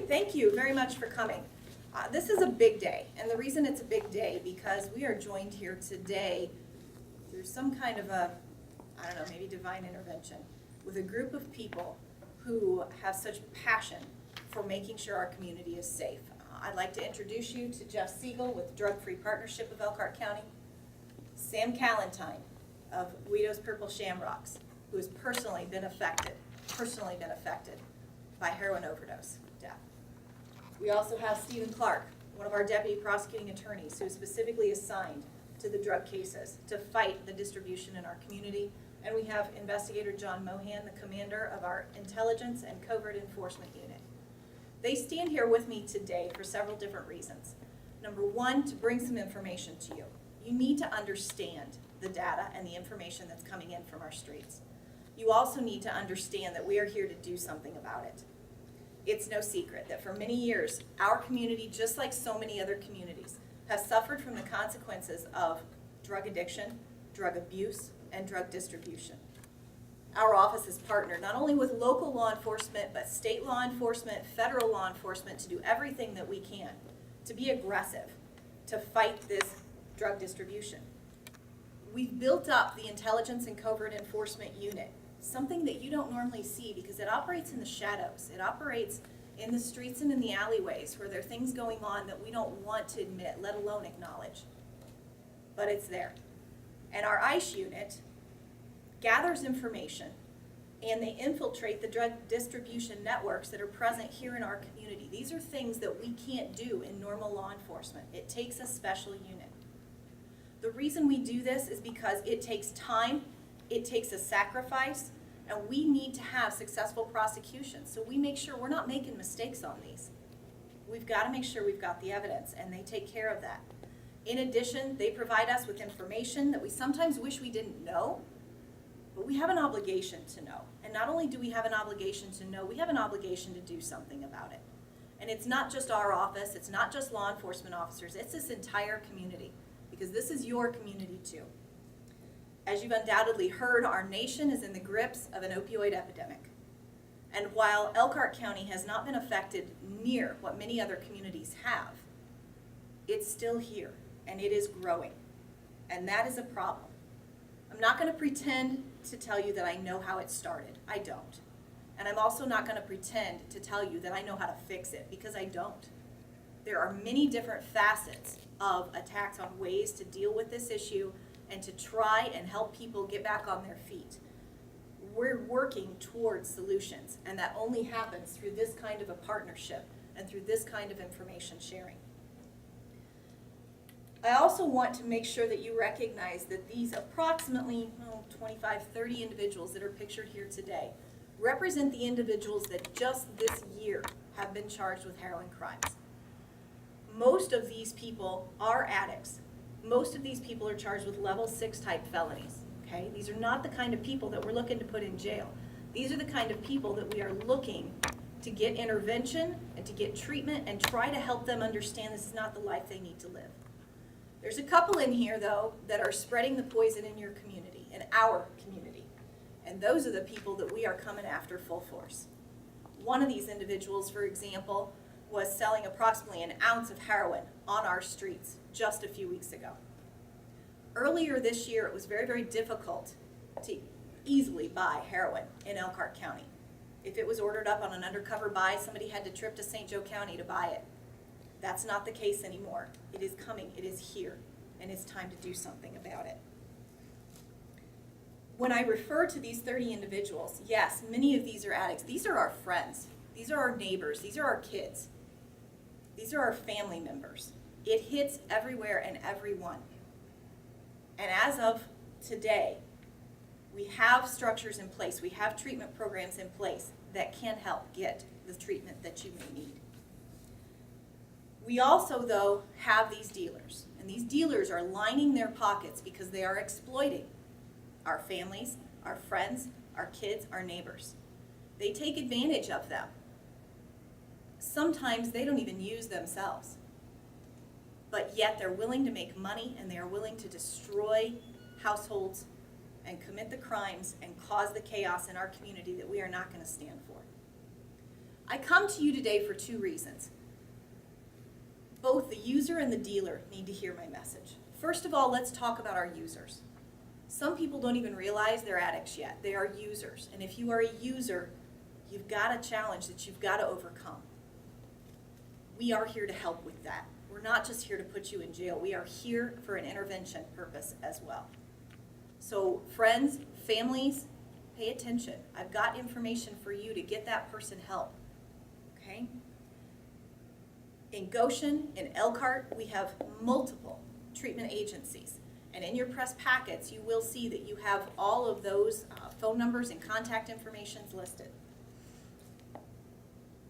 Thank you very much for coming. This is a big day, and the reason it's a big day because we are joined here today through some kind of a, I don't know, maybe divine intervention, with a group of people who have such passion for making sure our community is safe. I'd like to introduce you to Jeff Siegel with Drug Free Partnership of Elkhart County, Sam Callentine of Guido's Purple Shamrocks, who has personally been affected by heroin overdose death. We also have Stephen Clark, one of our deputy prosecuting attorneys, who is specifically assigned to the drug cases to fight the distribution in our community. And we have investigator John Mohan, the commander of our Intelligence and Covert Enforcement Unit. They stand here with me today for several different reasons. Number one, to bring some information to you. You need to understand the data and the information that's coming in from our streets. You also need to understand that we are here to do something about it. It's no secret that for many years, our community, just like so many other communities, has suffered from the consequences of drug addiction, drug abuse, and drug distribution. Our office has partnered not only with local law enforcement, but state law enforcement, federal law enforcement, to do everything that we can to be aggressive, to fight this drug distribution. We've built up the Intelligence and Covert Enforcement Unit, something that you don't normally see because it operates in the shadows. It operates in the streets and in the alleyways where there are things going on that we don't want to admit, let alone acknowledge. But it's there. And our ICE unit gathers information and they infiltrate the drug distribution networks that are present here in our community. These are things that we can't do in normal law enforcement. It takes a special unit. The reason we do this is because it takes time, it takes a sacrifice, and we need to have successful prosecution. So we make sure we're not making mistakes on these. We've got to make sure we've got the evidence, and they take care of that. In addition, they provide us with information that we sometimes wish we didn't know, but we have an obligation to know. And not only do we have an obligation to know, we have an obligation to do something about it. And it's not just our office, it's not just law enforcement officers, it's this entire community, because this is your community too. As you've undoubtedly heard, our nation is in the grips of an opioid epidemic. And while Elkhart County has not been affected near what many other communities have, it's still here and it is growing. And that is a problem. I'm not going to pretend to tell you that I know how it started. I don't. And I'm also not going to pretend to tell you that I know how to fix it, because I don't. There are many different facets of attacks on ways to deal with this issue and to try and help people get back on their feet. We're working towards solutions, and that only happens through this kind of a partnership and through this kind of information sharing. I also want to make sure that you recognize that these approximately 25, 30 individuals that are pictured here today represent the individuals that just this year have been charged with heroin crimes. Most of these people are addicts. Most of these people are charged with level 6 type felonies. Okay? These are not the kind of people that we're looking to put in jail. These are the kind of people that we are looking to get intervention and to get treatment and try to help them understand this is not the life they need to live. There's a couple in here, though, that are spreading the poison in your community, in our community. And those are the people that we are coming after full force. One of these individuals, for example, was selling approximately an ounce of heroin on our streets just a few weeks ago. Earlier this year, it was very, very difficult to easily buy heroin in Elkhart County. If it was ordered up on an undercover buy, somebody had to trip to St. Joe County to buy it. That's not the case anymore. It is coming, it is here, and it's time to do something about it. When I refer to these 30 individuals, yes, many of these are addicts. These are our friends. These are our neighbors. These are our kids. These are our family members. It hits everywhere and everyone. And as of today, we have structures in place. We have treatment programs in place that can help get the treatment that you may need. We also, though, have these dealers. And these dealers are lining their pockets because they are exploiting our families, our friends, our kids, our neighbors. They take advantage of them. Sometimes they don't even use themselves. But yet they're willing to make money and they are willing to destroy households and commit the crimes and cause the chaos in our community that we are not going to stand for. I come to you today for two reasons. Both the user and the dealer need to hear my message. First of all, let's talk about our users. Some people don't even realize they're addicts yet. They are users. And if you are a user, you've got a challenge that you've got to overcome. We are here to help with that. We're not just here to put you in jail. We are here for an intervention purpose as well. So friends, families, pay attention. I've got information for you to get that person help. Okay? In Goshen, in Elkhart, we have multiple treatment agencies. And in your press packets, you will see that you have all of those phone numbers and contact information listed.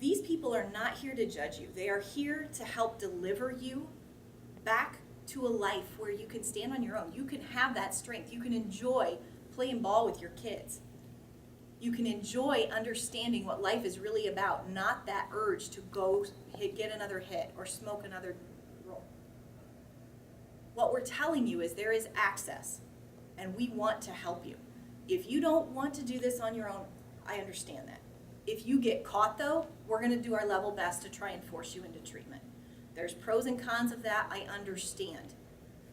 These people are not here to judge you. They are here to help deliver you back to a life where you can stand on your own. You can have that strength. You can enjoy playing ball with your kids. You can enjoy understanding what life is really about, not that urge to go get another hit or smoke another roll. What we're telling you is there is access, and we want to help you. If you don't want to do this on your own, I understand that. If you get caught, though, we're going to do our level best to try and force you into treatment. There's pros and cons of that, I understand.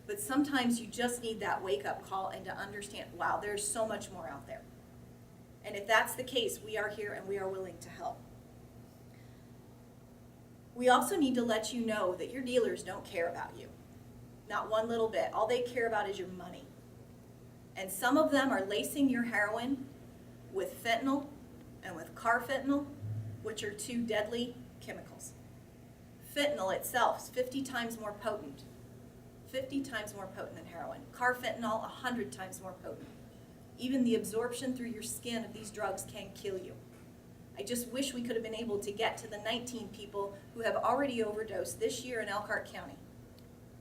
But sometimes you just need that wake-up call and to understand, wow, there's so much more out there. And if that's the case, we are here and we are willing to help. We also need to let you know that your dealers don't care about you. Not one little bit. All they care about is your money. And some of them are lacing your heroin with fentanyl and with carfentanil, which are two deadly chemicals. Fentanyl itself is 50 times more potent. 50 times more potent than heroin. Carfentanil, 100 times more potent. Even the absorption through your skin of these drugs can kill you. I just wish we could have been able to get to the 19 people who have already overdosed this year in Elkhart County.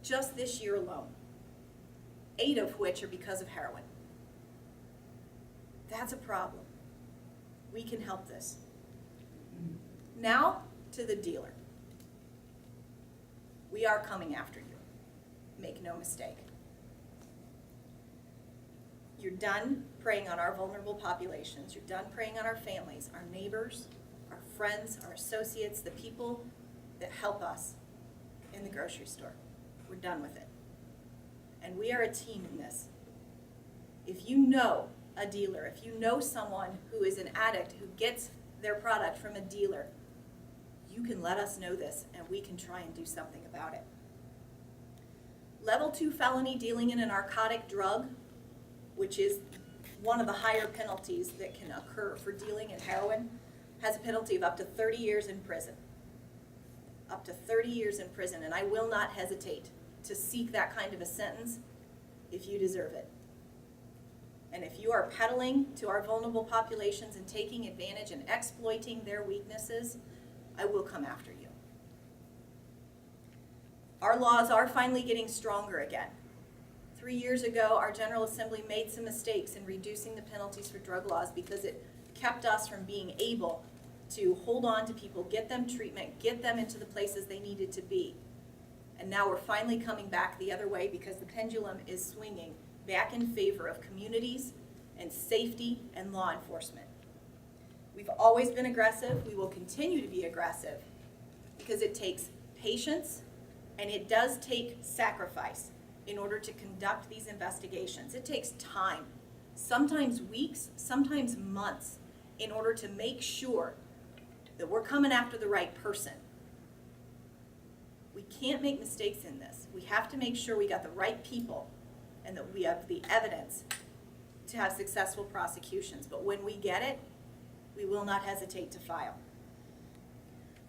Just this year alone. 8 of which are because of heroin. That's a problem. We can help this. Now to the dealer. We are coming after you. Make no mistake. You're done preying on our vulnerable populations. You're done preying on our families, our neighbors, our friends, our associates, the people that help us in the grocery store. We're done with it. And we are a team in this. If you know a dealer, if you know someone who is an addict who gets their product from a dealer, you can let us know this and we can try and do something about it. Level 2 felony dealing in a narcotic drug, which is one of the higher penalties that can occur for dealing in heroin, has a penalty of up to 30 years in prison. Up to 30 years in prison, and I will not hesitate to seek that kind of a sentence if you deserve it. And if you are peddling to our vulnerable populations and taking advantage and exploiting their weaknesses, I will come after you. Our laws are finally getting stronger again. 3 years ago, our General Assembly made some mistakes in reducing the penalties for drug laws because it kept us from being able to hold on to people, get them treatment, get them into the places they needed to be. And now we're finally coming back the other way because the pendulum is swinging back in favor of communities and safety and law enforcement. We've always been aggressive. We will continue to be aggressive because it takes patience and it does take sacrifice in order to conduct these investigations. It takes time, sometimes weeks, sometimes months, in order to make sure that we're coming after the right person. We can't make mistakes in this. We have to make sure we got the right people and that we have the evidence to have successful prosecutions. But when we get it, we will not hesitate to file.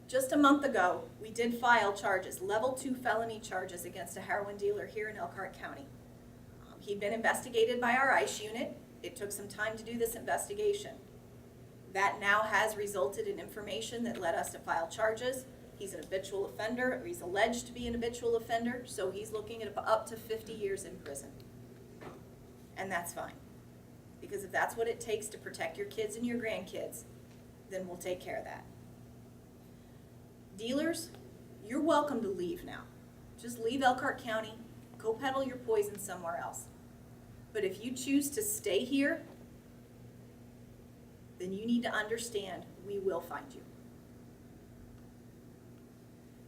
Just a month ago, we did file charges, level 2 felony charges against a heroin dealer here in Elkhart County. He'd been investigated by our ICE unit. It took some time to do this investigation. That now has resulted in information that led us to file charges. He's an habitual offender, or he's alleged to be an habitual offender, so he's looking at up to 50 years in prison. And that's fine. Because if that's what it takes to protect your kids and your grandkids, then we'll take care of that. Dealers, you're welcome to leave now. Just leave Elkhart County, go peddle your poison somewhere else. But if you choose to stay here, then you need to understand we will find you.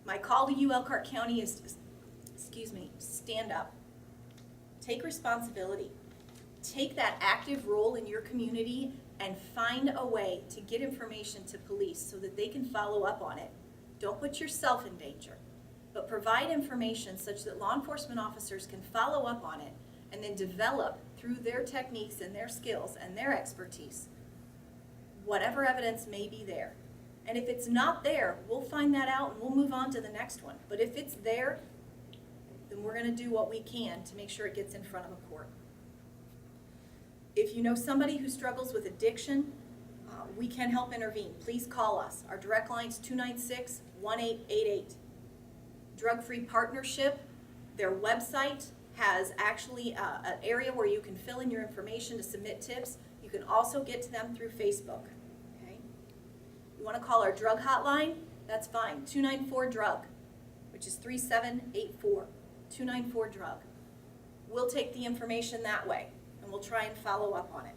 My call to you, Elkhart County, is to, stand up. Take responsibility. Take that active role in your community and find a way to get information to police so that they can follow up on it. Don't put yourself in danger, but provide information such that law enforcement officers can follow up on it and then develop through their techniques and their skills and their expertise whatever evidence may be there. And if it's not there, we'll find that out and we'll move on to the next one. But if it's there, then we're going to do what we can to make sure it gets in front of a court. If you know somebody who struggles with addiction, we can help intervene. Please call us. Our direct line is 296-1888. Drug Free Partnership, their website has actually an area where you can fill in your information to submit tips. You can also get to them through Facebook. Okay? You want to call our drug hotline? That's fine. 294-DRUG, which is 3784. 294-DRUG. We'll take the information that way, and we'll try and follow up on it.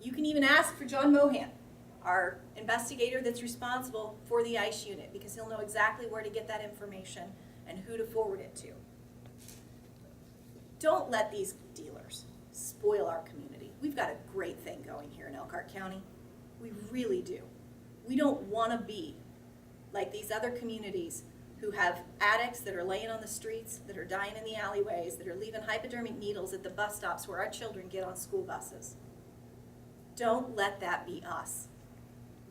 You can even ask for John Mohan, our investigator that's responsible for the ICE unit, because he'll know exactly where to get that information and who to forward it to. Don't let these dealers spoil our community. We've got a great thing going here in Elkhart County. We really do. We don't want to be like these other communities who have addicts that are laying on the streets, that are dying in the alleyways, that are leaving hypodermic needles at the bus stops where our children get on school buses. Don't let that be us.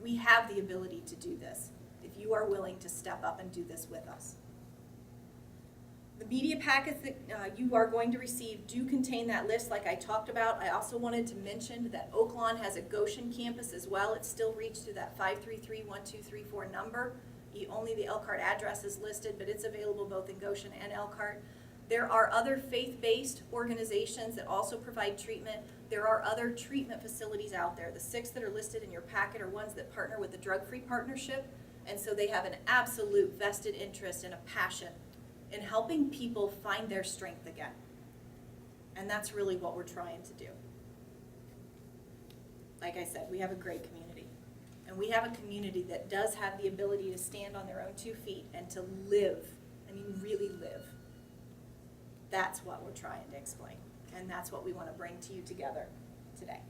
We have the ability to do this if you are willing to step up and do this with us. The media packets that you are going to receive do contain that list like I talked about. I also wanted to mention that Oaklawn has a Goshen campus as well. It's still reached through that 533-1234 number. Only the Elkhart address is listed, but it's available both in Goshen and Elkhart. There are other faith-based organizations that also provide treatment. There are other treatment facilities out there. The 6 that are listed in your packet are ones that partner with the Drug Free Partnership, and so they have an absolute vested interest and a passion in helping people find their strength again. And that's really what we're trying to do. Like I said, we have a great community. And we have a community that does have the ability to stand on their own 2 feet and to live, I mean really live. That's what we're trying to explain. And that's what we want to bring to you together today.